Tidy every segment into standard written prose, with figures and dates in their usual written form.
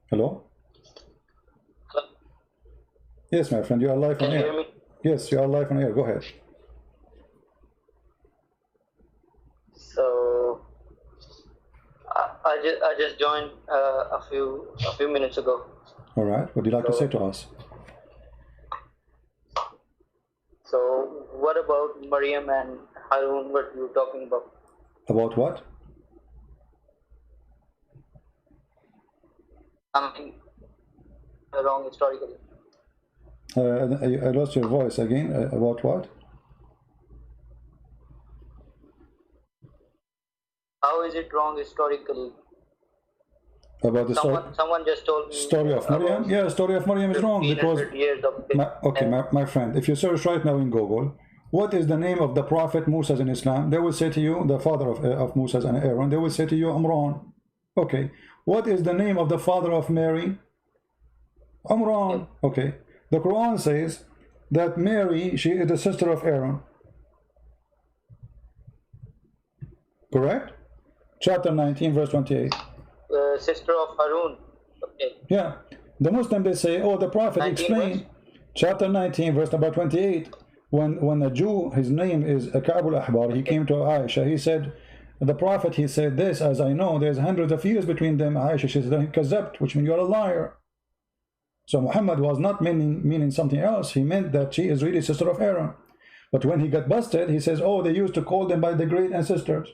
Hello? Hello? Yes, my friend, you are live on Can you air. hear me? Yes, you are live on air. Go ahead. So I just joined a few minutes ago. All right. What would you like to say to us? So what about Maryam and Harun? What you were talking about? About what? Something wrong historically. I lost your voice again. About what? How is it wrong historically? About the Someone just told me story of Maryam? Yeah, story of Maryam is wrong because... 1500 years of my friend, if you search right now in Google, what is the name of the prophet Moses in Islam? They will say to you, the father of Moses and Aaron, they will say to you, Amran. Okay. What is the name of the father of Mary? Amran. Okay. The Quran says that Mary, she is the sister of Aaron. Correct? Chapter 19, verse 28. Sister of Harun. Okay. Yeah. The Muslim, they say, oh, the prophet explained. Chapter 19, verse number 28. When a Jew, his name is Ka'b al-Ahbar, he came to Aisha, he said, the prophet, he said this, as I know, there's hundreds of years between them. Aisha, she said, kazabt, which means you're a liar. So Muhammad was not meaning something else. He meant that she is really sister of Aaron. But when he got busted, he says, oh, they used to call them by the great ancestors.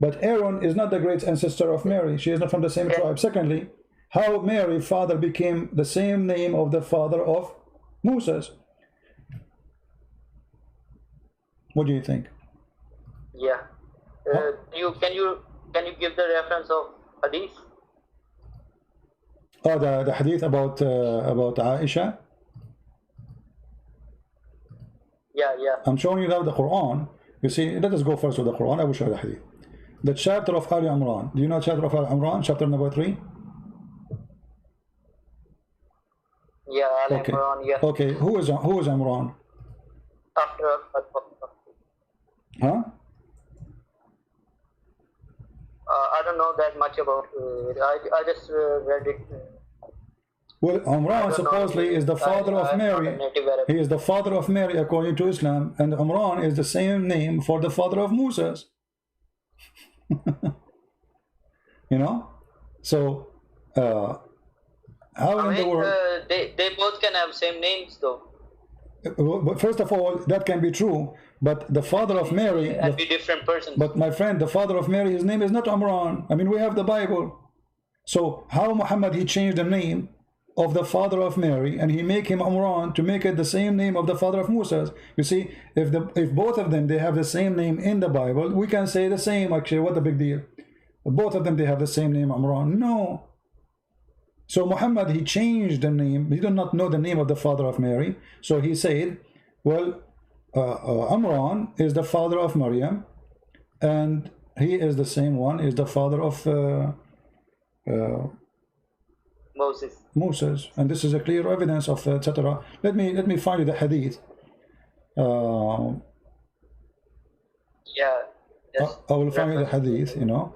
But Aaron is not the great ancestor of Mary. She is not from the same tribe. Secondly, how Mary's father became the same name of the father of Moses. What do you think? Yeah. Can you give the reference of hadith? Oh, the hadith about Aisha. Yeah. I'm showing you now the Quran. You see, let us go first with the Quran. I will show you the hadith. The chapter of Ali Imran. Do you know chapter of Ali Imran? Chapter number 3. Yeah, Ali okay. Imran. Yeah. Okay. Who is Imran? After. Huh? I don't know that much about it. I just read it. Well, Imran supposedly is the father of Mary. He is the father of Mary according to Islam, and Imran is the same name for the father of Moses. You know, so how in the world? They both can have same names though. But first of all, that can be true, but the father of Mary and be different persons. But my friend, the father of Mary, his name is not Imran. I mean, we have the Bible. So how Muhammad, he changed the name of the father of Mary and he make him Imran to make it the same name of the father of Moses. You see, if both of them, they have the same name in the Bible, we can say the same. Actually, what a big deal. Both of them, they have the same name, Imran. No. So Muhammad, he changed the name. He did not know the name of the father of Mary. So he said, well, Imran is the father of Maryam, and he is the same one, is the father of Moses. And this is a clear evidence of etc. Let me find you the hadith. Yeah. Yes. I will find you the hadith, you know.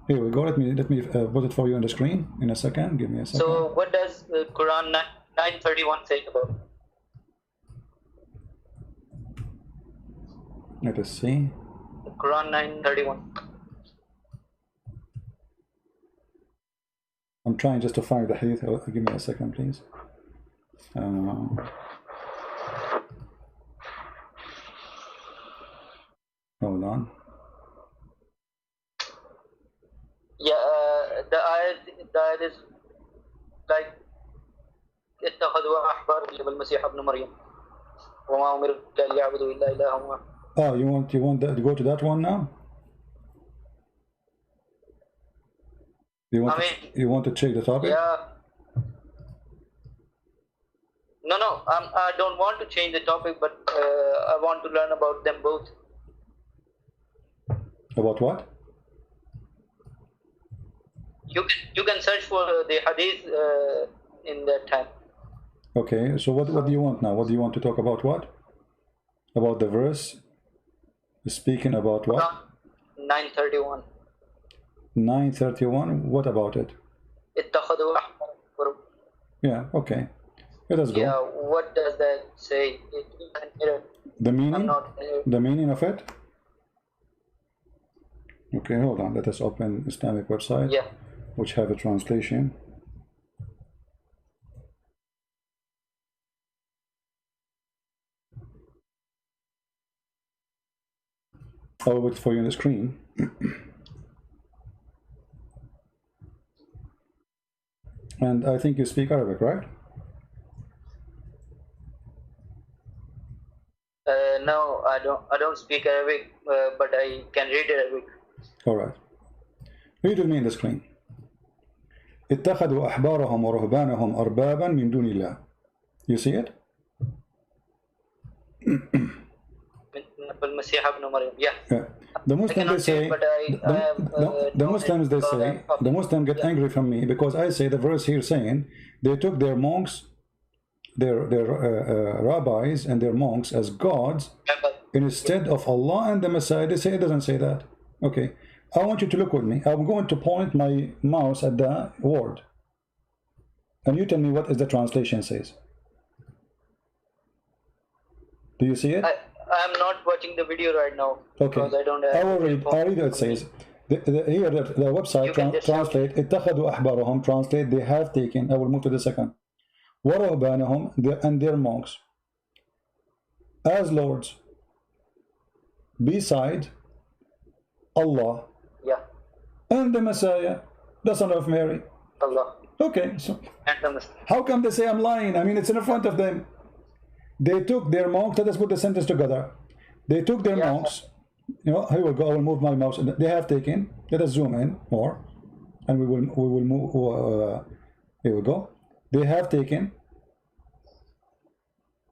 Here we go. Let me put it for you on the screen in a second. Give me a second. So what does Quran 9:31 say about? Let us see. Quran 9:31. I'm trying just to find the hadith. Give me a second, please. Hold on. Yeah, the ayat is like اتخذوا أحبار المسيح ابن مريم وما أمروا إلا ليعبدوا إلا إلها واحد. Oh, you want that, to go to that one now? You want to check the topic? Yeah. No, I don't want to change the topic, but I want to learn about them both. About what? You can search for the hadith in that time. Okay, so what do you want now? What do you want to talk about? What? About the verse? Speaking about what? 9:31. 9:31. What about it? اتخذوا أحبارهم. Yeah, okay. Let us go. Yeah, what does that say? The meaning? I'm not The meaning of it? Okay, hold on. Let us open Islamic website, yeah. which have a translation. I'll wait for you on the screen. And I think you speak Arabic, right? No, I don't speak Arabic, but I can read Arabic. All right. Read with me on the screen. اتخذوا أحبارهم ورهبانهم أربابا من دون الله. You see it? المسيح ابن مريم. Yeah. The Muslims they say, the Muslims they say, the Muslims get angry from me because I say the verse here saying they took their monks, their rabbis and their monks as gods instead of Allah and the Messiah. They say it doesn't say that. Okay, I want you to look with me. I'm going to point my mouse at the word, and you tell me what is the translation says. Do you see it? I'm not watching the video right now. Okay. Because I don't have. I'll read what it says. Here the website translate اتخذوا أحبارهم, translate they have taken. I will move to the second. ورهبانهم and their monks as lords beside Allah. Yeah. And the Messiah, the son of Mary. Allah. Okay, so And the Messiah. how come they say I'm lying? I mean, it's in front of them. They took their monks. Let us put the sentence together. They took their monks. You know, here we go. I will move my mouse. They have taken. Let us zoom in more, and we will move. Here we go. They have taken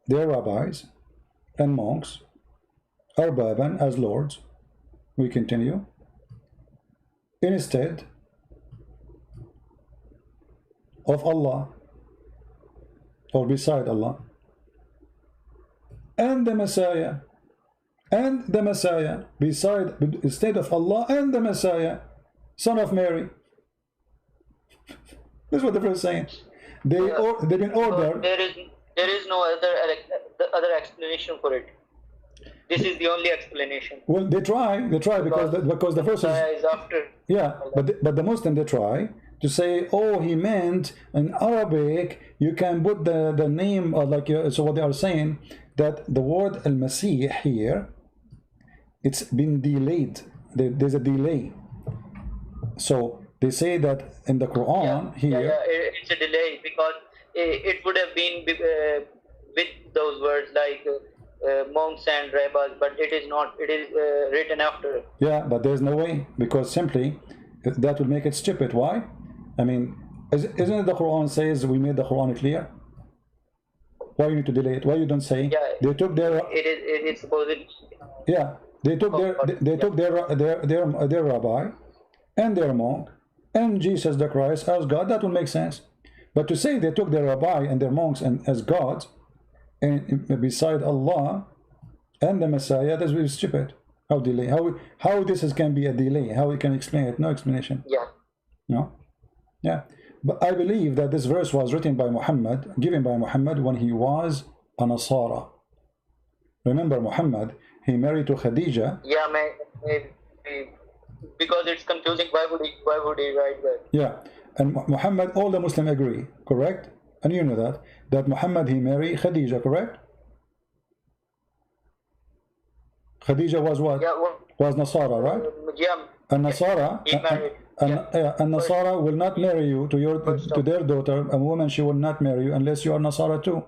their rabbis and monks, arbaban as lords. We continue. Instead of Allah, or beside Allah, and the Messiah, beside, instead of Allah and the Messiah, son of Mary. This is what the verse is saying. They've been ordered. There is no other explanation for it. This is the only explanation. Well, they try because the verse is after. Yeah, but the Muslim they try to say, oh, he meant in Arabic you can put the name like so what they are saying that the word al-Masih here, it's been delayed. There's a delay. So they say that in the Quran here. It's a delay because it would have been with those words like monks and rabbis, but it is not. It is written after. Yeah, but there's no way, because simply that would make it stupid. Why? I mean, isn't it the Quran says we made the Quran clear? Why you need to delay it? Why you don't say they took their? It is supposedly. Yeah, they took their rabbi and their monk and Jesus the Christ as God. That would make sense. But to say they took their rabbi and their monks and as gods and beside Allah and the Messiah, that's really stupid. How delay? How this can be a delay? How we can explain it? No explanation. Yeah. No. Yeah. But I believe that this verse was written by Muhammad, given by Muhammad when he was a Nasara. Remember Muhammad, he married to Khadija. Yeah, maybe. Because it's confusing. Why would he write that? Yeah. And Muhammad, all the Muslims agree, correct? And you know that Muhammad, he married Khadija, correct? Khadija was what? Yeah, was Nasara, right? Yeah. And Nasara, and Nasara will not marry you to their daughter. A woman, she will not marry you unless you are Nasara too.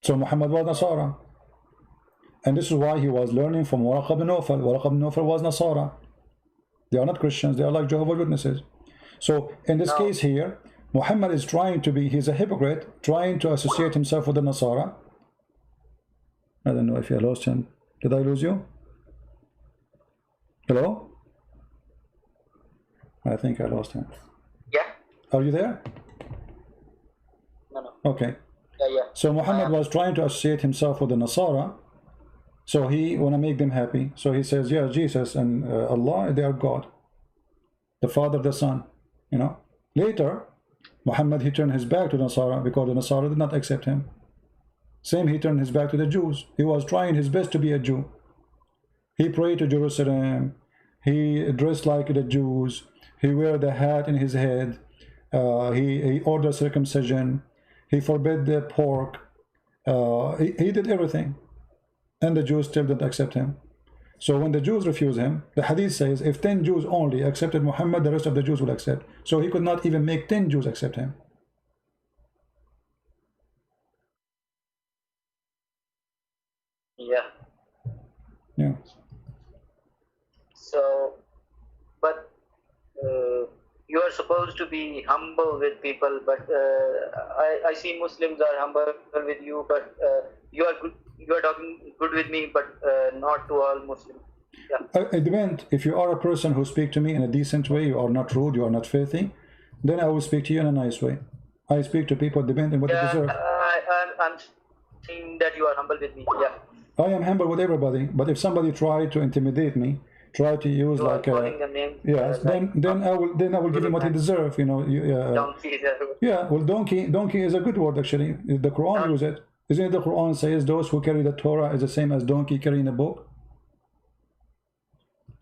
So Muhammad was Nasara. And this is why he was learning from Waraq ibn Nawfal. Waraq ibn Nawfal was Nasara. They are not Christians, they are like Jehovah's Witnesses. So in this case here, Muhammad is trying to be, he's a hypocrite, trying to associate himself with the Nasara. I don't know if I lost him. Did I lose you? Hello? I think I lost him. Yeah. Are you there? No. Okay. Yeah. So Muhammad was trying to associate himself with the Nasara, So he want to make them happy. So he says, yeah, Jesus and Allah, they are God, the Father, the Son, you know. Later, Muhammad, he turned his back to the Nasara because the Nasara did not accept him. Same, he turned his back to the Jews. He was trying his best to be a Jew. He prayed to Jerusalem. He dressed like the Jews. He wear the hat in his head. He ordered circumcision. He forbade the pork. He did everything. And the Jews still didn't accept him. So when the Jews refuse him, the hadith says if 10 Jews only accepted Muhammad, the rest of the Jews will accept. So he could not even make 10 Jews accept him. Yeah. Yeah. So, but you are supposed to be humble with people, but I see Muslims are humble with you, but you are talking good with me, but not to all Muslims. Yeah. It depends. If you are a person who speak to me in a decent way, you are not rude, you are not filthy, then I will speak to you in a nice way. I speak to people depending on what they deserve. I'm saying that you are humble with me. Yeah. I am humble with everybody, but if somebody try to intimidate me, try to use like yes, then I will give him what he deserves. You know, donkey. Yeah, well, donkey is a good word actually. The Quran uses it. Isn't it the Quran says those who carry the Torah is the same as donkey carrying a book?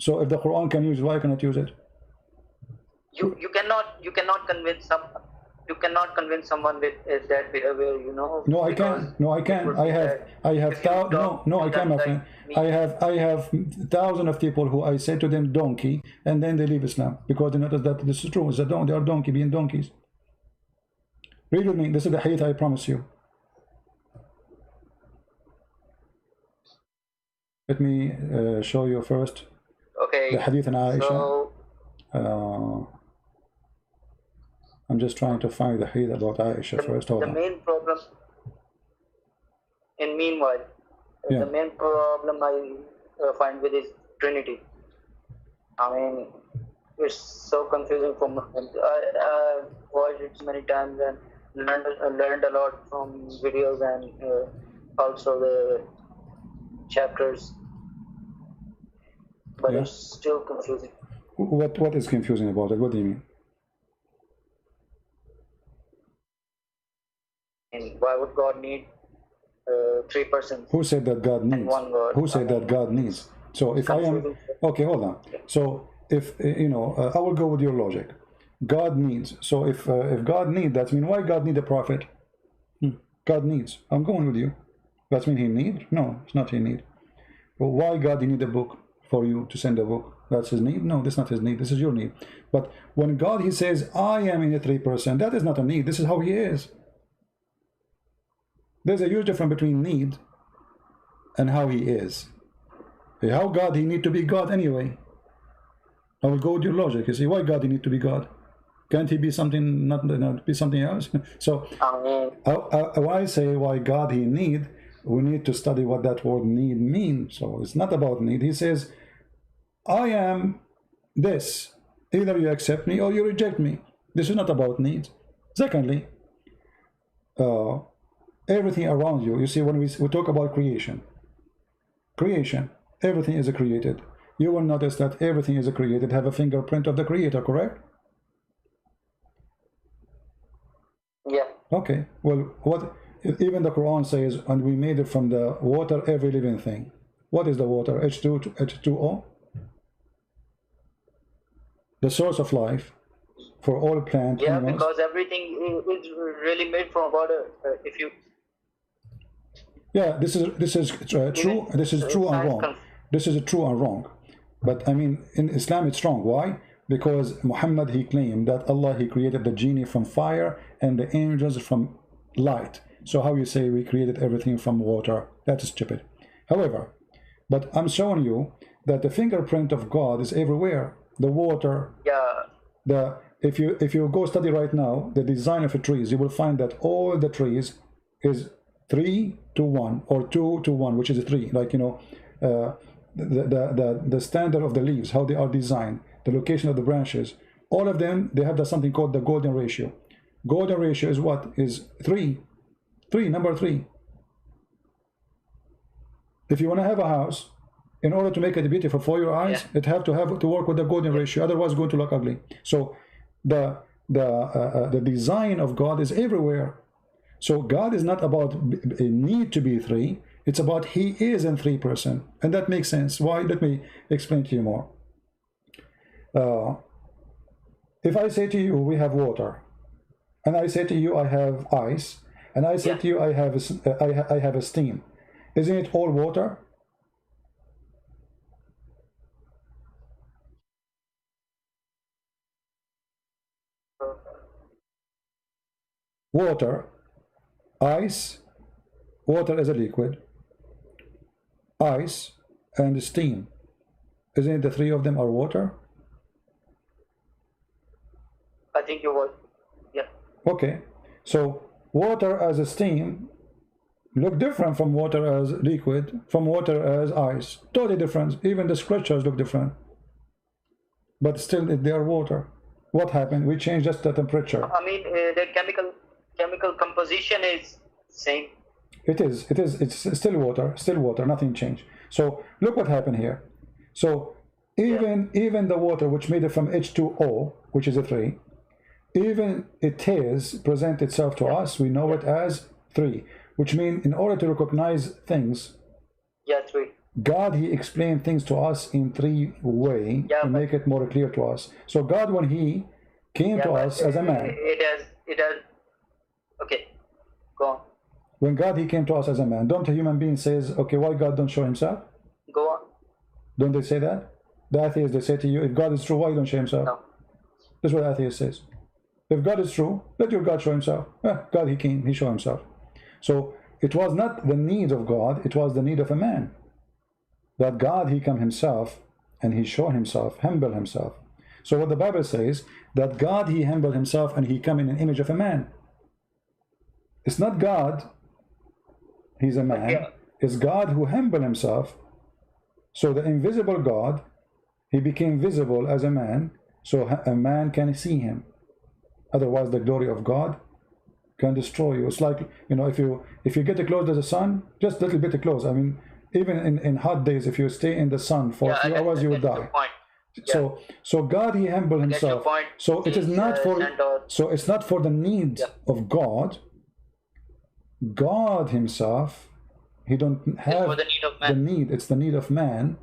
So if the Quran can use, why cannot use it? You cannot convince someone with that behavior, you know. No, I can. No, I can. I have my friend. I have thousands of people who I say to them donkey, and then they leave Islam because they notice that this is true. It's they are donkey being donkeys. Read with me. This is the hadith I promise you. Let me show you first. Okay. The hadith in Aisha. So, I'm just trying to find the hadith about Aisha first. Hold the on. main problem, and meanwhile, the main problem I find with is Trinity. I mean, it's so confusing for me. I watched it many times and learned a lot from videos and also the chapters, but it's still confusing. What is confusing about it? What do you mean? And why would God need 3 persons? Who said that God needs? One God. Who said that God needs? So if I am okay, hold on. So if I will go with your logic. God needs. So if God needs, that means why God need a prophet? God needs. I'm going with you. That means he need? No, it's not he need. But why God he need a book for you to send a book? That's his need? No, that's not his need. This is your need. But when God he says, I am in the 3%, that is not a need. This is how he is. There's a huge difference between need and how he is. How God he need to be God anyway. I will go with your logic. You see, why God he need to be God? Can't he be something, not be something else? So when I say why God he need, we need to study what that word need means. So it's not about need. He says, I am this. Either you accept me or you reject me. This is not about need. Secondly, everything around you. You see, when we talk about creation, everything is created. You will notice that everything is created, have a fingerprint of the creator, correct? Yeah. Okay. Well, what even the Quran says, and we made it from the water, every living thing. What is the water? H2O? The source of life for all plant animals. Because everything is really made from water. If you this is true. This is true and wrong. This is true and wrong. But I mean, in Islam, it's wrong. Why? Because Muhammad he claimed that Allah he created the genie from fire and the angels from light. So how you say we created everything from water? That is stupid. However, but I'm showing you that the fingerprint of God is everywhere. The water. Yeah. If you go study right now the design of the trees, you will find that all the trees is 3 to 1 or 2 to 1, which is 3. Like the standard of the leaves, how they are designed, the location of the branches, all of them they have something called the golden ratio. Golden ratio is what? Is 3. Number 3. If you want to have a house, in order to make it beautiful for your eyes, it have to work with the golden ratio. Otherwise, it's going to look ugly. So the design of God is everywhere. So God is not about a need to be three. It's about He is in 3%, and that makes sense. Why? Let me explain to you more. If I say to you, we have water, and I say to you, I have ice, and I say to you, I have a steam. Isn't it all water? Water, ice, water is a liquid, ice, and steam. Isn't it the three of them are water? I think you would. Yeah. Okay. So water as a steam look different from water as liquid, from water as ice. Totally different. Even the scriptures look different. But still they are water. What happened? We changed just the temperature. I mean, the chemical composition is same. It's still water, nothing changed. So look what happened here. So even the water which made it from H2O, which is a 3, even it is present itself to us, we know it as 3, which means in order to recognize things, 3. God, He explained things to us in 3 ways to make it more clear to us. So God, when He came to us as a man, it has okay, go on. When God, He came to us as a man, don't a human being says, okay, why God don't show Himself? Go on. Don't they say that? The atheists, they say to you, if God is true, why don't show Himself? No. This is what the atheist says. If God is true, let your God show Himself. God, He came, He showed Himself. So it was not the need of God, it was the need of a man. That God, He come Himself, and He showed Himself, humble Himself. So what the Bible says, that God, He humbled Himself, and He come in an image of a man. It's not God, He's a man. It's God who humbled Himself. So the invisible God, He became visible as a man, so a man can see Him. Otherwise, the glory of God can destroy you. It's like, you know, if you get close to the sun, just a little bit close. I mean, even in hot days, if you stay in the sun for a few hours, you will die. So God, He humbled Himself. So it is not for. So it's not for the needs of God. God Himself, He don't have the need. It's the need of man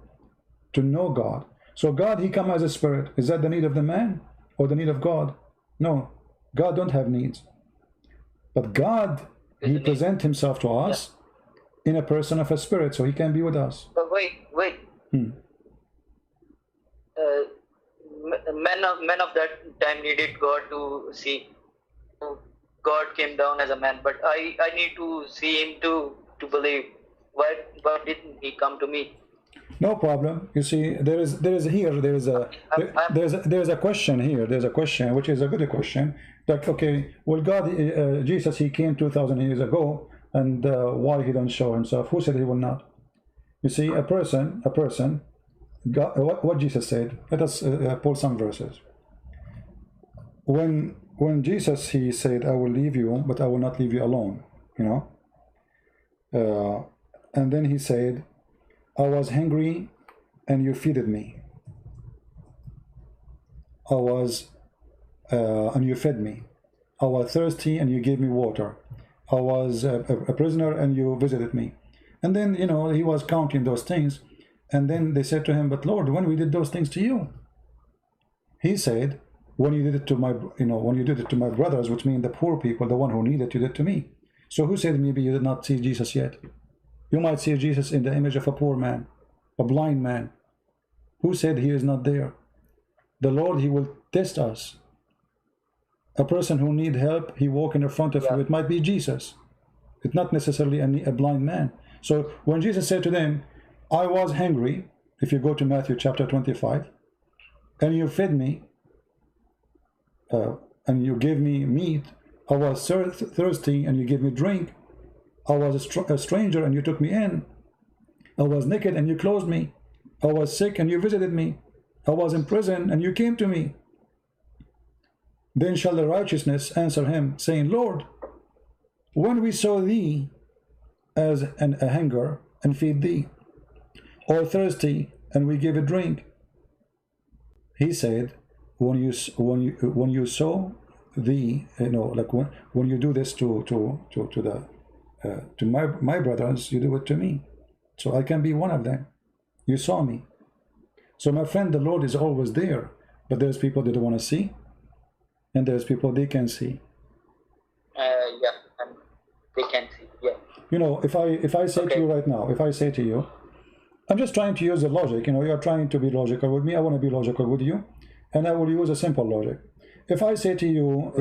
to know God. So God, He come as a spirit. Is that the need of the man or the need of God? No, God don't have needs. But God, He present Himself to us in a person of a spirit, so He can be with us. But wait. Men of that time needed God to see. God came down as a man, but I need to see Him to believe. Why didn't He come to me? No problem. You see, there's a question here. There's a question which is a good question. Like, okay, well, God, Jesus, He came 2,000 years ago, and why He don't show Himself? Who said He will not? You see, a person. God, what Jesus said. Let us pull some verses. When Jesus, He said, I will leave you, but I will not leave you alone, you know. And then He said, I was hungry and you feeded me. And you fed me. I was thirsty and you gave me water. I was a prisoner and you visited me. And then, you know, He was counting those things. And then they said to Him, but Lord, when we did those things to you? He said, when you did it to my brothers, which means the poor people, the one who needed, you did to me. So who said maybe you did not see Jesus yet? You might see Jesus in the image of a poor man, a blind man. Who said He is not there? The Lord, He will test us. A person who need help, He walk in front of you. It might be Jesus. It's not necessarily a blind man. So when Jesus said to them, I was hungry, if you go to Matthew chapter 25, and you fed me, and you gave me meat. I was thirsty and you gave me drink. I was a stranger and you took me in. I was naked and you clothed me. I was sick and you visited me. I was in prison and you came to me. Then shall the righteousness answer him, saying, Lord, when we saw thee as a hunger and feed thee, or thirsty, and we give a drink. He said, when you sow thee, like when you do this to my brothers, you do it to me, so I can be one of them. You saw me. So my friend, the Lord is always there, but there's people that don't want to see, and there's people they can see. Yeah, and they can see. Yeah. If I say to you right now, if I say to you, I'm just trying to use the logic. You're trying to be logical with me. I want to be logical with you, and I will use a simple logic. If I say to you,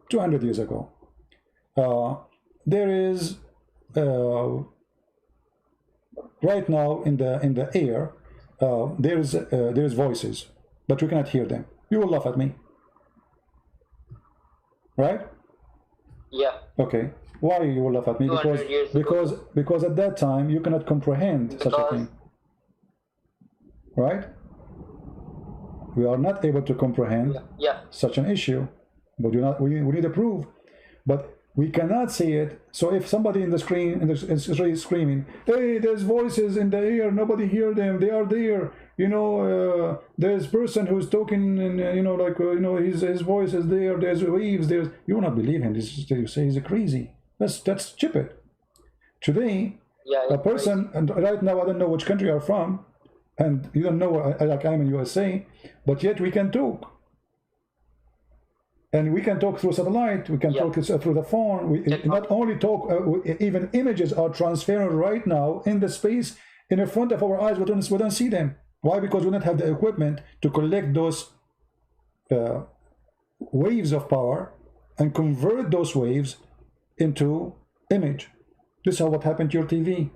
200 years ago, there is right now in the air, there is voices, but you cannot hear them. You will laugh at me, right? Yeah. Okay. Why you will laugh at me? Because at that time you cannot comprehend such a thing, right? We are not able to comprehend such an issue, but we need a proof, but we cannot see it. So if somebody in the screen is really screaming, "Hey, there's voices in the air, nobody hear them, they are there, there's person who's talking, and his voice is there, there's waves, you will not believe him. You say he's crazy. That's stupid. Today, a person, and right now I don't know which country you're from, and you don't know, like I'm in USA, but yet we can talk. And we can talk through satellite, we can talk through the phone. We not only talk, even images are transferring right now in the space in front of our eyes. We don't see them. Why? Because we don't have the equipment to collect those waves of power and convert those waves into image. This is what happened to your TV.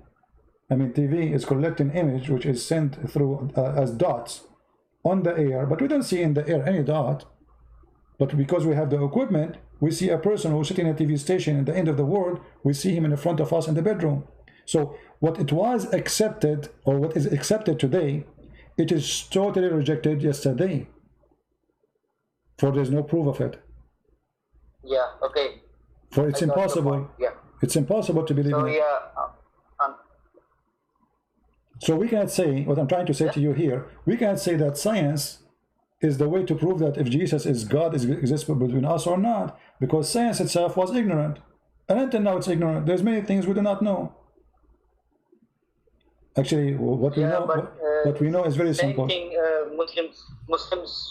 I mean, TV is collecting image which is sent through as dots on the air, but we don't see in the air any dot. But because we have the equipment, we see a person who's sitting at a TV station at the end of the world, we see him in front of us in the bedroom. So what it was accepted, or what is accepted today, it is totally rejected yesterday. For there's no proof of it. Yeah, okay. For it's impossible. Yeah. It's impossible to believe in it. So we cannot say, what I'm trying to say to you here, we cannot say that science is the way to prove that if Jesus is God, exists between us or not, because science itself was ignorant, and until now it's ignorant. There's many things we do not know. Actually, what we know is very simple. Muslims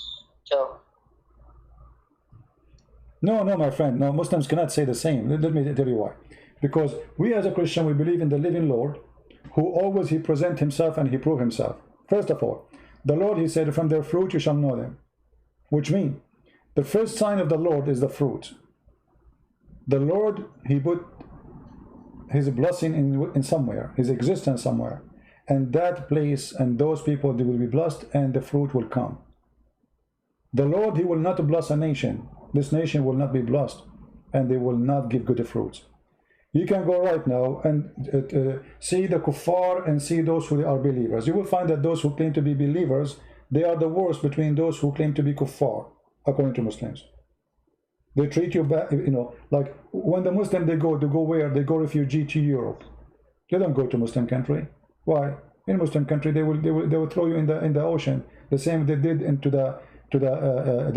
tell. No, my friend, no, Muslims cannot say the same. Let me tell you why. Because we as a Christian, we believe in the living Lord, who always he present himself and he prove himself. First of all, the Lord, he said, from their fruit you shall know them, which means the first sign of the Lord is the fruit. The Lord, he put his blessing in somewhere, his existence somewhere, and that place and those people, they will be blessed and the fruit will come. The Lord, he will not bless a nation. This nation will not be blessed and they will not give good fruits. You can go right now and see the kuffar and see those who are believers. You will find that those who claim to be believers, they are the worst between those who claim to be kuffar, according to Muslims. They treat you bad, like when the Muslim, they go where? They go refugee to Europe. They don't go to Muslim country. Why? In Muslim country, they will throw you in the ocean. The same they did into the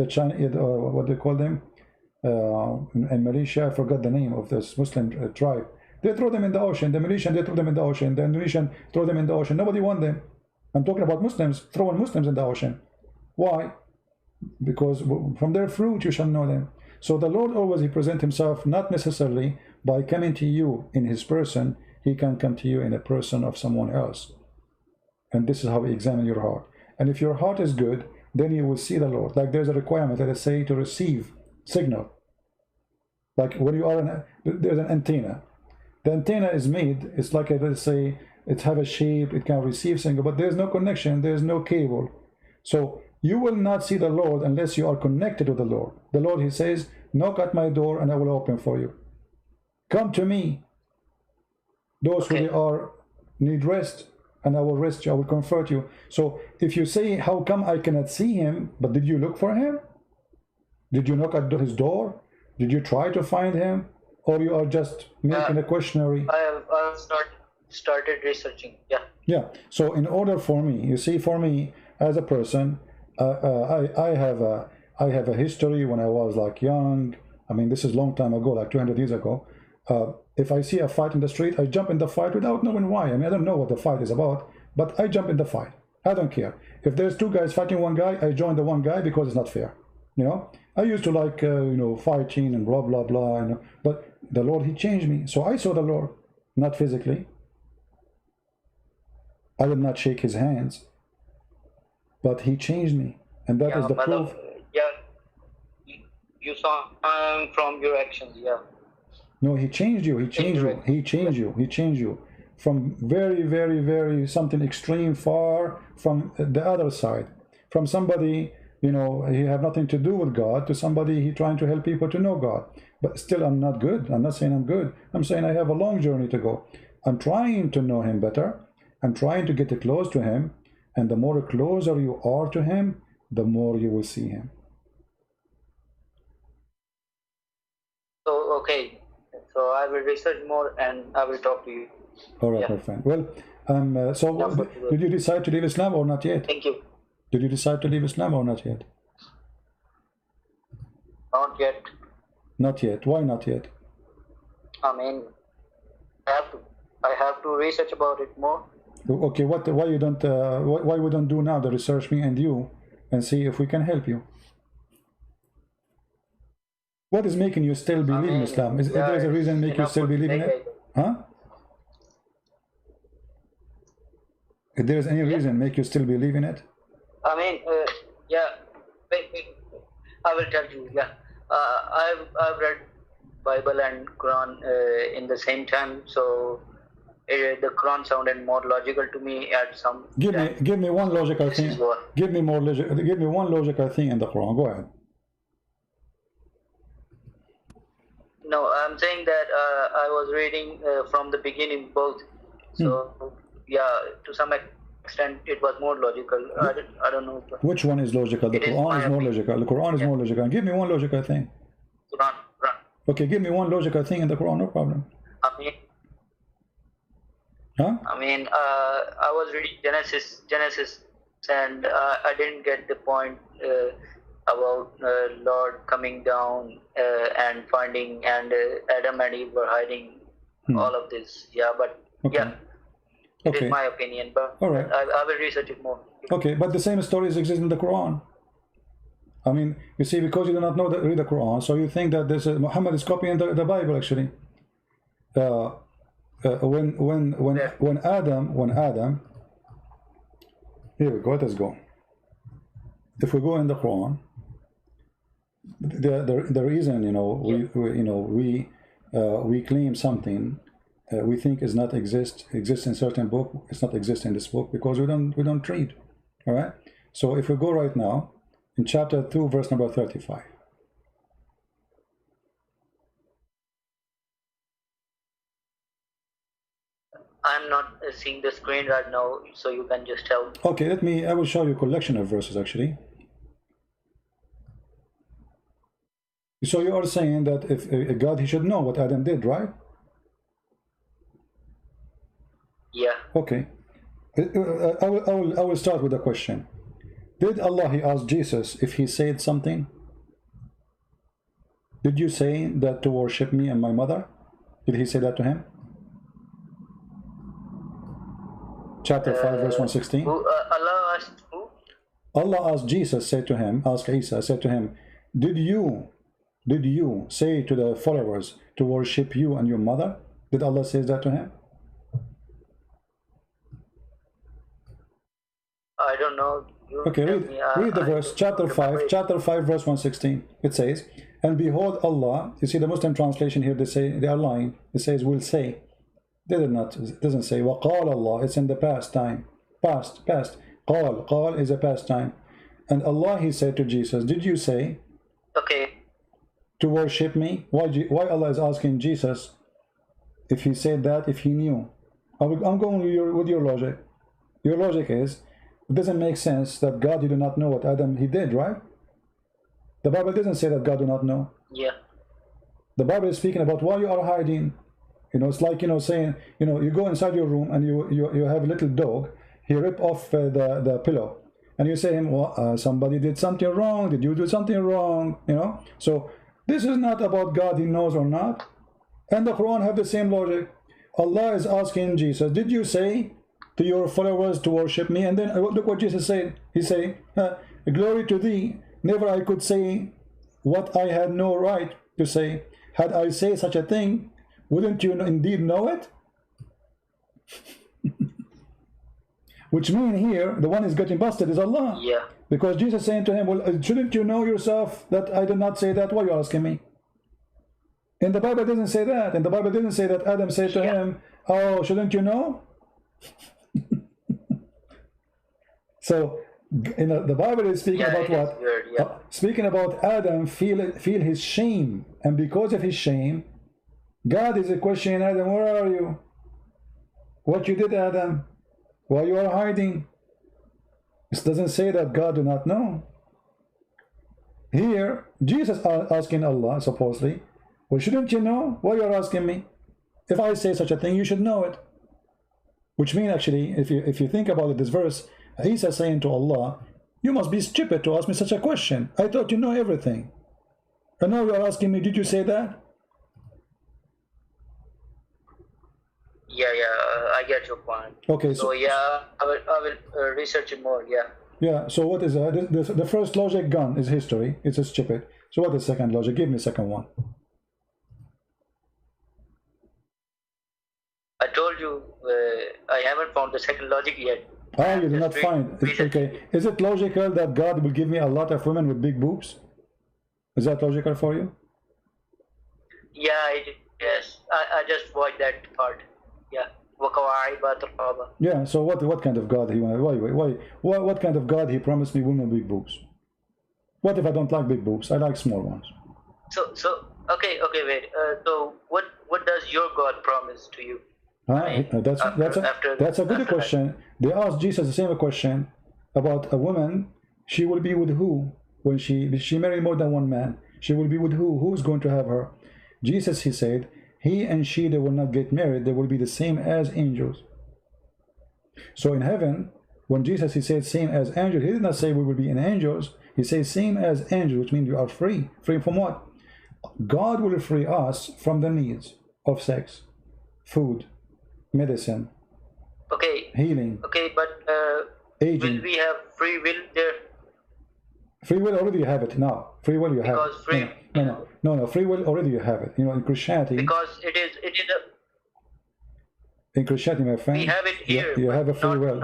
China, what they call them, in Malaysia, I forgot the name of this Muslim tribe. They throw them in the ocean. The Malaysian, they throw them in the ocean. The Indonesian throw them in the ocean. Nobody want them. I'm talking about Muslims throwing Muslims in the ocean. Why? Because from their fruit you shall know them. So the Lord always, he present himself not necessarily by coming to you in his person. He can come to you in a person of someone else. And this is how we examine your heart. And if your heart is good, then you will see the Lord. Like there's a requirement that I say to receive signal. Like when you are there's an antenna. The antenna is made, it's like let's say it have a shape, it can receive signal, but there's no connection, there's no cable. So you will not see the Lord unless you are connected to the Lord. The Lord, he says, knock at my door and I will open for you. Come to me, those who are need rest, and I will rest you, I will comfort you. So if you say, how come I cannot see him, but did you look for him? Did you knock at his door? Did you try to find him? Or you are just making a questionary? I started started researching. Yeah. Yeah. So in order for me, you see, for me as a person, I have a history when I was like young. I mean, this is a long time ago, like 200 years ago. If I see a fight in the street, I jump in the fight without knowing why. I mean, I don't know what the fight is about, but I jump in the fight. I don't care. If there's two guys fighting one guy, I join the one guy because it's not fair. You know, I used to like, you know, fighting and blah, blah, blah. You know, but the Lord, he changed me. So I saw the Lord, not physically. I did not shake his hands, but he changed me. And that is the proof. Yeah, you saw from your actions, yeah. No, he changed you. He changed you. He changed you. He changed you from very, very, very something extreme, far from the other side. From somebody, you know, he have nothing to do with God, to somebody he trying to help people to know God. But still, I'm not good. I'm not saying I'm good. I'm saying I have a long journey to go. I'm trying to know him better. I'm trying to get close to him. And the more closer you are to him, the more you will see him. So, okay. So I will research more and I will talk to you. All right, my friend. Well, so did you decide to leave Islam or not yet? Thank you. Did you decide to leave Islam or not yet? Not yet. Not yet. Why not yet? I mean, I have to research about it more. Okay, why you don't? Why we don't do now the research, me and you, and see if we can help you? What is making you still believe in Islam? Is there a reason make you still believe in it? Huh? If there is any reason make you still believe in it? I mean, yeah. Wait. I will tell you. Yeah. I've read Bible and Quran in the same time, so the Quran sounded more logical to me at some. Give me one logical thing. Give me one logical thing in the Quran. Go ahead. No, I'm saying that I was reading from the beginning both. So yeah, to some extent it was more logical. I don't know. Which one is logical? The Quran is more logical. The Quran is more logical. Give me one logical thing. Quran. Okay, give me one logical thing in the Quran. No problem. I mean, I was reading Genesis, and I didn't get the point about Lord coming down and finding, and Adam and Eve were hiding all of this. Yeah, but yeah, it is my opinion. But all right, I will research it more. Okay, but the same stories exist in the Quran. I mean, you see, because you do not know read the Quran, so you think that this Muhammad is copying the Bible actually. When Adam, here we go. Let us go. If we go in the Quran, the reason we claim something we think is not exists in certain book, it's not exist in this book because we don't read. All right. So if we go right now in chapter 2, verse number 35. I'm not seeing the screen right now, so you can just tell. Okay, I will show you a collection of verses actually. So you are saying that if God, he should know what Adam did, right? Yeah. Okay. I will start with a question. Did Allah, he asked Jesus if he said something? Did you say that to worship me and my mother? Did he say that to him? Chapter 5, verse 116. Allah asked who? Allah asked Jesus, said to him, asked Isa, said to him, did you say to the followers to worship you and your mother? Did Allah say that to him? I don't know. Okay, read the verse, chapter 5, verse 116. It says, and behold Allah, you see the Muslim translation here, they are lying. It says, will say. It doesn't say وقال Allah. It's in the past time. Past. قال is a past time. And Allah, he said to Jesus, did you say to worship me? Why Allah is asking Jesus if he said that, if he knew? I'm going with your logic. Your logic is, it doesn't make sense that God, he do not know what Adam he did, right? The Bible doesn't say that God do not know. Yeah. The Bible is speaking about why you are hiding You know, it's like, you know, saying, you know, you go inside your room and you have a little dog. He rip off the pillow, and you say him, well, somebody did something wrong. Did you do something wrong? You know. So this is not about God, he knows or not. And the Quran have the same logic. Allah is asking Jesus, did you say to your followers to worship me? And then look what Jesus said. He said, glory to thee. Never I could say what I had no right to say. Had I say such a thing, wouldn't you indeed know it? Which means here, the one who's getting busted is Allah. Yeah. Because Jesus is saying to him, well, shouldn't you know yourself that I did not say that? Why are you asking me? And the Bible doesn't say that. And the Bible didn't say that Adam said to him, oh, shouldn't you know? So, you know, the Bible is speaking about what? Weird, Speaking about Adam feel his shame. And because of his shame, God is questioning Adam, where are you? What you did, Adam? Why you are hiding? It doesn't say that God do not know. Here, Jesus asking Allah, supposedly, well, shouldn't you know? Why you are asking me? If I say such a thing, you should know it. Which means, actually, if you think about it, this verse, Isa saying to Allah, you must be stupid to ask me such a question. I thought you know everything. And now you are asking me, did you say that? Yeah, I get your point. Okay, so yeah, I will research it more. Yeah. Yeah. So what is that? The first logic gone is history. It's a stupid. So what is second logic? Give me second one. I told you I haven't found the second logic yet. Ah, you did not find. Okay. Is it logical that God will give me a lot of women with big boobs? Is that logical for you? Yeah, yes. I just watched that part. Yeah. Yeah, so what kind of God he wanted? Why what kind of God he promised me women with big boobs? What if I don't like big boobs? I like small ones. So okay, wait. So what does your God promise to you? That's a good question. They asked Jesus the same question about a woman. She will be with who when she marry more than one man? She will be with who? Who's going to have her? Jesus, he said, he and she, they will not get married. They will be the same as angels. So in heaven, when Jesus, he said same as angels, he did not say we will be in angels. He says same as angels, which means you are free. Free from what? God will free us from the needs of sex, food, medicine, healing. Okay, but aging. Will we have free will there? Free will already you have it now. Free will you have it. No. Free will already you have it. You know, in Christianity. Because it is in Christianity, my friend. We have it here. You have a free will.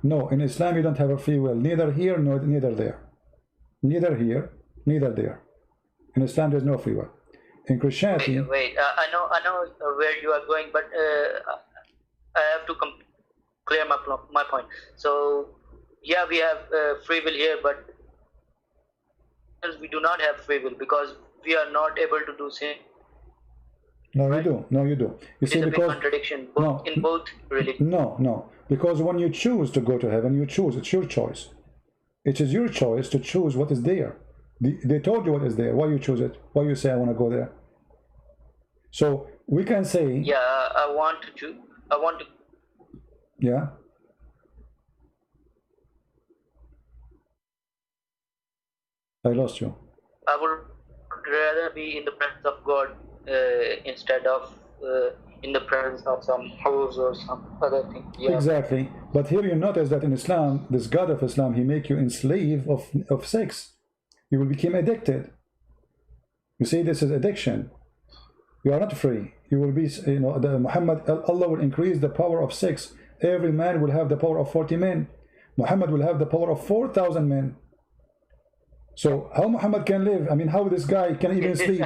No, in Islam you don't have a free will. Neither here, nor neither there. Neither here, neither there. In Islam there's no free will. In Christianity. Wait. I know where you are going, but I have to clear my point. So yeah, we have free will here, but we do not have free will because we are not able to do sin. No, right? You do. You see, because big contradiction in both religions. No. Because when you choose to go to heaven, you choose. It's your choice. It is your choice to choose what is there. They told you what is there. Why you choose it? Why you say I want to go there? So we can say. Yeah, I want to. Yeah. I lost you. I would rather be in the presence of God instead of in the presence of some house or some other thing. Yeah. Exactly. But here you notice that in Islam, this God of Islam, he make you enslaved of sex. You will become addicted. You see, this is addiction. You are not free. You will be, Allah will increase the power of sex. Every man will have the power of 40 men. Muhammad will have the power of 4,000 men. So how Muhammad can live? I mean, how this guy can even sleep?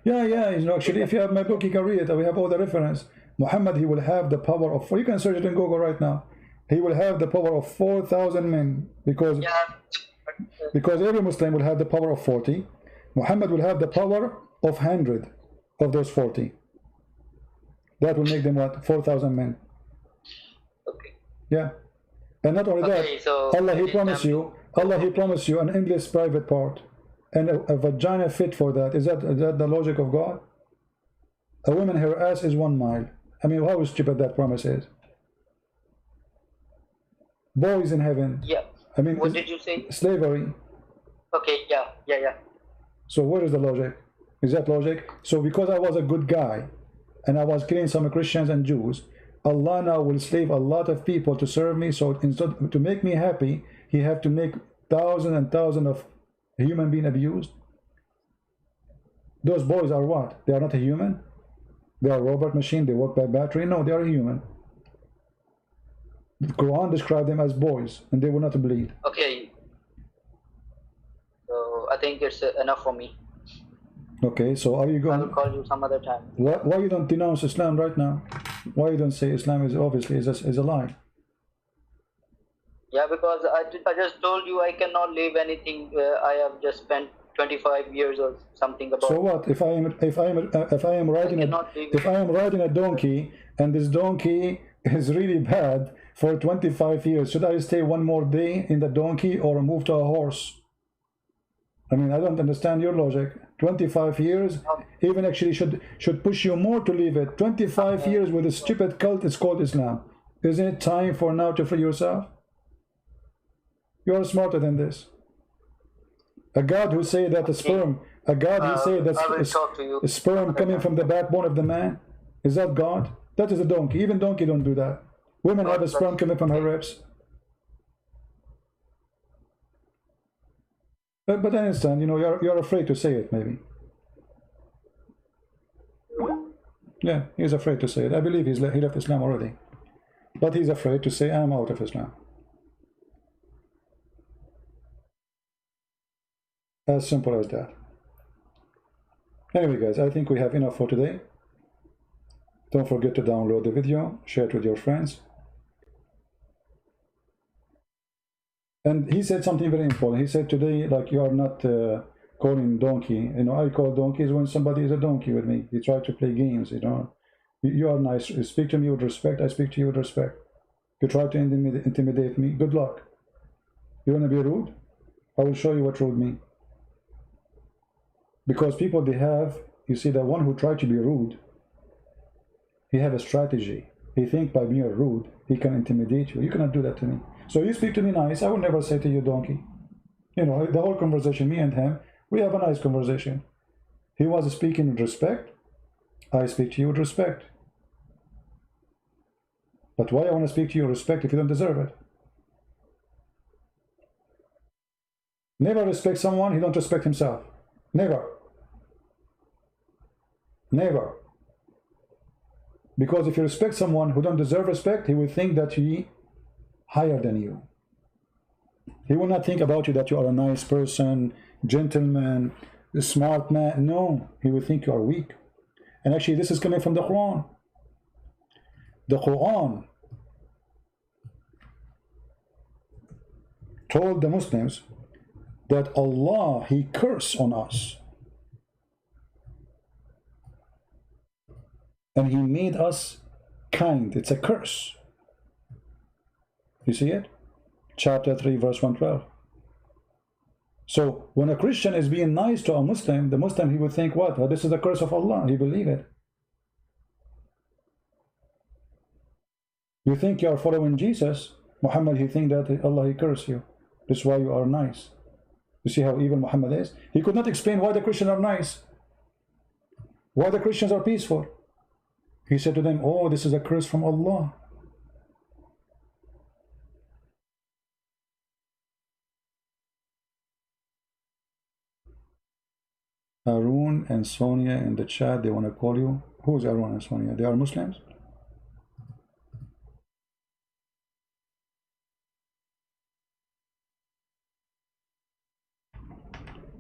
Yeah. Actually, if you have my book, you can read it. We have all the reference. Muhammad, he will have the power of. You can search it in Google right now. He will have the power of 4,000 men because every Muslim will have the power of 40. Muhammad will have the power of 100 of those 40. That will make them what? 4,000 men. Okay. Yeah. And not only that, so Allah, he promised you an endless private part and a vagina fit for that. Is that the logic of God? A woman, her ass is 1 mile. I mean, how stupid that promise is. Boys in heaven. Yeah. I mean, what did you say? Slavery. Okay, yeah. So where is the logic? Is that logic? So because I was a good guy and I was killing some Christians and Jews, Allah now will slave a lot of people to serve me. So instead, to make me happy, He have to make thousands and thousands of human being abused. Those boys are what? They are not a human? They are robot machine, they work by battery? No, they are human. The Quran described them as boys, and they will not bleed. Okay. So I think it's enough for me. Okay, so are you going? I will call you some other time. Why you don't denounce Islam right now? Why you don't say Islam is obviously is a lie? Yeah, because I just told you I cannot leave anything. I have just spent 25 years or something about. So what if I am riding a donkey and this donkey is really bad for 25 years? Should I stay 1 more day in the donkey or move to a horse? I mean, I don't understand your logic. 25 years even actually should push you more to leave it. 25 years with a stupid cult is called Islam. Isn't it time for now to free yourself? You're smarter than this. A God who say that a sperm, a God who say that a sperm coming from the backbone of the man, is that God? That is a donkey. Even donkey don't do that. Women have a sperm coming from her ribs. But I understand, you know, you're afraid to say it, maybe. Yeah, he's afraid to say it. I believe he left Islam already. But he's afraid to say, I'm out of Islam. As simple as that. Anyway, guys, I think we have enough for today. Don't forget to download the video, share it with your friends. And he said something very important. He said today, like, you are not calling donkey. You know, I call donkeys when somebody is a donkey with me. You try to play games, you know. You are nice. You speak to me with respect. I speak to you with respect. You try to intimidate me. Good luck. You want to be rude? I will show you what rude means. Because people, they have, you see, the one who tried to be rude, he have a strategy. He think by being rude, he can intimidate you. You cannot do that to me. So you speak to me nice, I will never say to you donkey. You know, the whole conversation, me and him, we have a nice conversation. He was speaking with respect. I speak to you with respect. But why I want to speak to you with respect if you don't deserve it? Never respect someone, he don't respect himself. Never. Never. Because if you respect someone who don't deserve respect, he will think that he higher than you. He will not think about you that you are a nice person, gentleman, a smart man. No, he will think you are weak. And actually, this is coming from the Quran. The Quran told the Muslims that Allah, He cursed on us. And He made us kind. It's a curse. You see it? Chapter 3, verse 112. So when a Christian is being nice to a Muslim, the Muslim, he would think, what? Well, this is the curse of Allah. He believe it. You think you are following Jesus. Muhammad, he think that Allah, He curse you. That's why you are nice. You see how evil Muhammad is? He could not explain why the Christians are nice. Why the Christians are peaceful. He said to them, oh, this is a curse from Allah. Arun and Sonia in the chat, they want to call you. Who's Arun and Sonia? They are Muslims?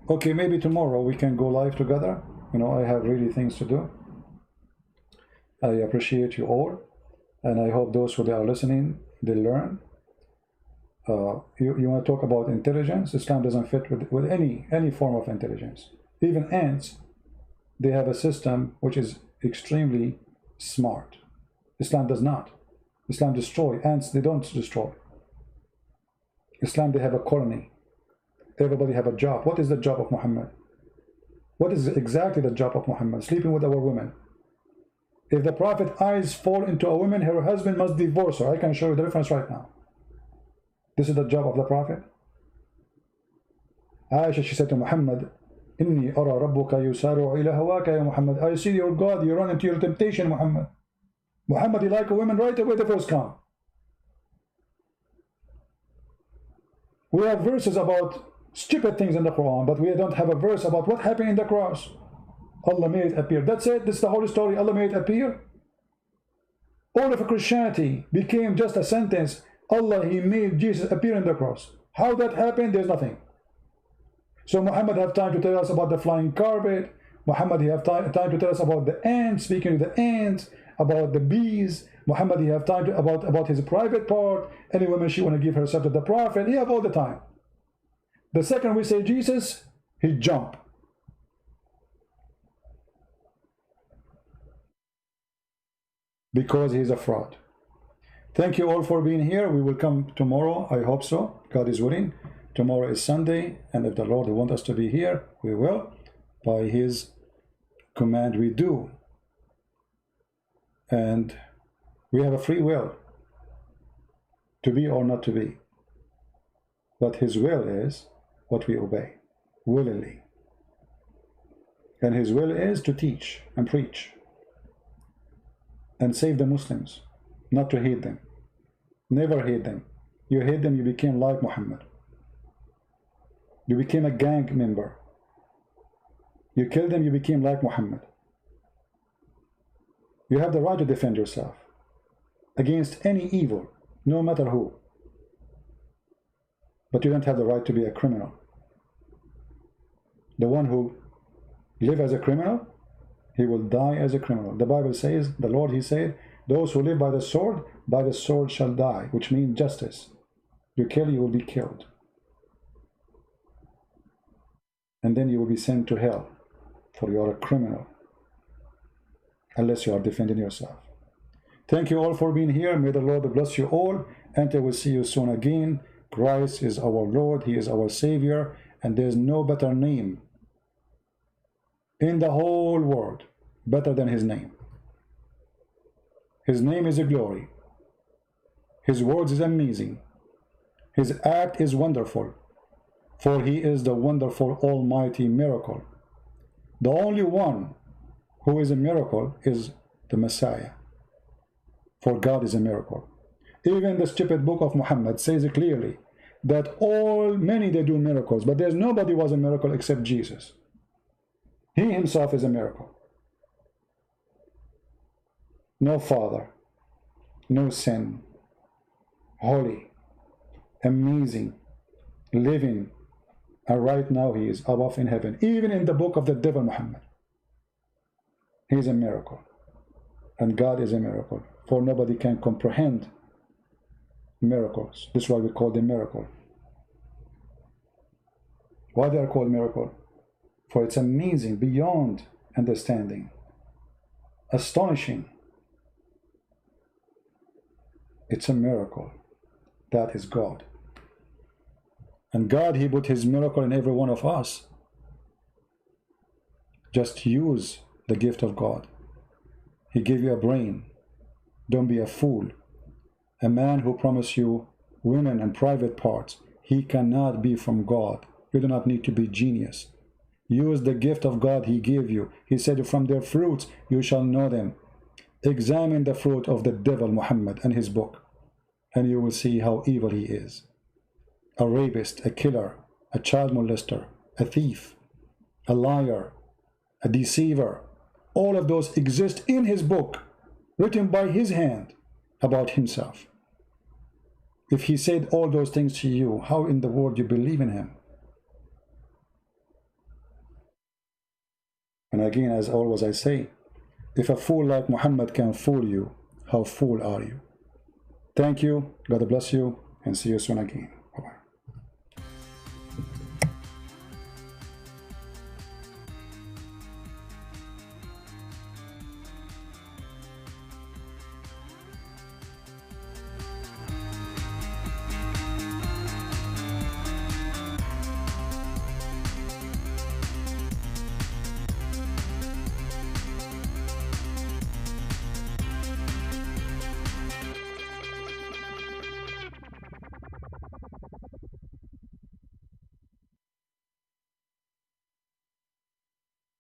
Okay, maybe tomorrow we can go live together. You know, I have really things to do. I appreciate you all, and I hope those who are listening, they learn. You want to talk about intelligence? Islam doesn't fit with any form of intelligence. Even ants, they have a system which is extremely smart. Islam does not. Islam destroy. Ants, they don't destroy. Islam, they have a colony. Everybody have a job. What is the job of Muhammad? What is exactly the job of Muhammad? Sleeping with our women. If the Prophet's eyes fall into a woman, her husband must divorce her. I can show you the difference right now. This is the job of the Prophet. Aisha, she said to Muhammad, Inni ara rabbuka yusaru ila hawaka ya Muhammad. I see your God, you run into your temptation, Muhammad. Muhammad, you like a woman right away the first come. We have verses about stupid things in the Quran, but we don't have a verse about what happened in the cross. Allah made it appear. That's it. This is the whole story. Allah made it appear. All of Christianity became just a sentence. Allah, He made Jesus appear in the cross. How that happened, there's nothing. So Muhammad have time to tell us about the flying carpet. Muhammad, he have time to tell us about the ants, speaking to the ants, about the bees. Muhammad, he have time to, about his private part. Any woman she want to give herself to the Prophet. He have all the time. The second we say Jesus, he jump. Because he's a fraud. Thank you all for being here. We will come tomorrow. I hope so. God is willing. Tomorrow is Sunday, and if the Lord wants us to be here, we will. By His command, we do. And we have a free will to be or not to be. But His will is what we obey willingly. And His will is to teach and preach and save the Muslims, not to hate them. Never hate them. You hate them, you became like Muhammad. You became a gang member. You killed them, you became like Muhammad. You have the right to defend yourself against any evil, no matter who. But you don't have the right to be a criminal. The one who lives as a criminal, he will die as a criminal. The Bible says, the Lord, He said, those who live by the sword shall die, which means justice. You kill, you will be killed. And then you will be sent to hell, for you are a criminal, unless you are defending yourself. Thank you all for being here. May the Lord bless you all, and I will see you soon again. Christ is our Lord, He is our Savior, and there is no better name in the whole world better than His name. His name is a glory. His words is amazing. His act is wonderful. For He is the wonderful almighty miracle. The only one who is a miracle is the Messiah. For God is a miracle. Even the stupid book of Muhammad says it clearly that many they do miracles, but there's nobody was a miracle except Jesus. He Himself is a miracle. No father, no sin, holy, amazing, living, and right now He is above in heaven. Even in the book of the devil Muhammad, he is a miracle. And God is a miracle. For nobody can comprehend miracles. This is why we call them miracle. Why they are called miracle? For it's amazing, beyond understanding, astonishing. It's a miracle. That is God. And God, He put His miracle in every one of us. Just use the gift of God. He gave you a brain. Don't be a fool. A man who promised you women and private parts, he cannot be from God. You do not need to be genius. Use the gift of God He gave you. He said, from their fruits you shall know them. Examine the fruit of the devil Muhammad and his book, and you will see how evil he is. A rapist, a killer, a child molester, a thief, a liar, a deceiver. All of those exist in his book, written by his hand about himself. If he said all those things to you, how in the world you believe in him? And again, as always I say, if a fool like Muhammad can fool you, how fool are you? Thank you, God bless you, and see you soon again.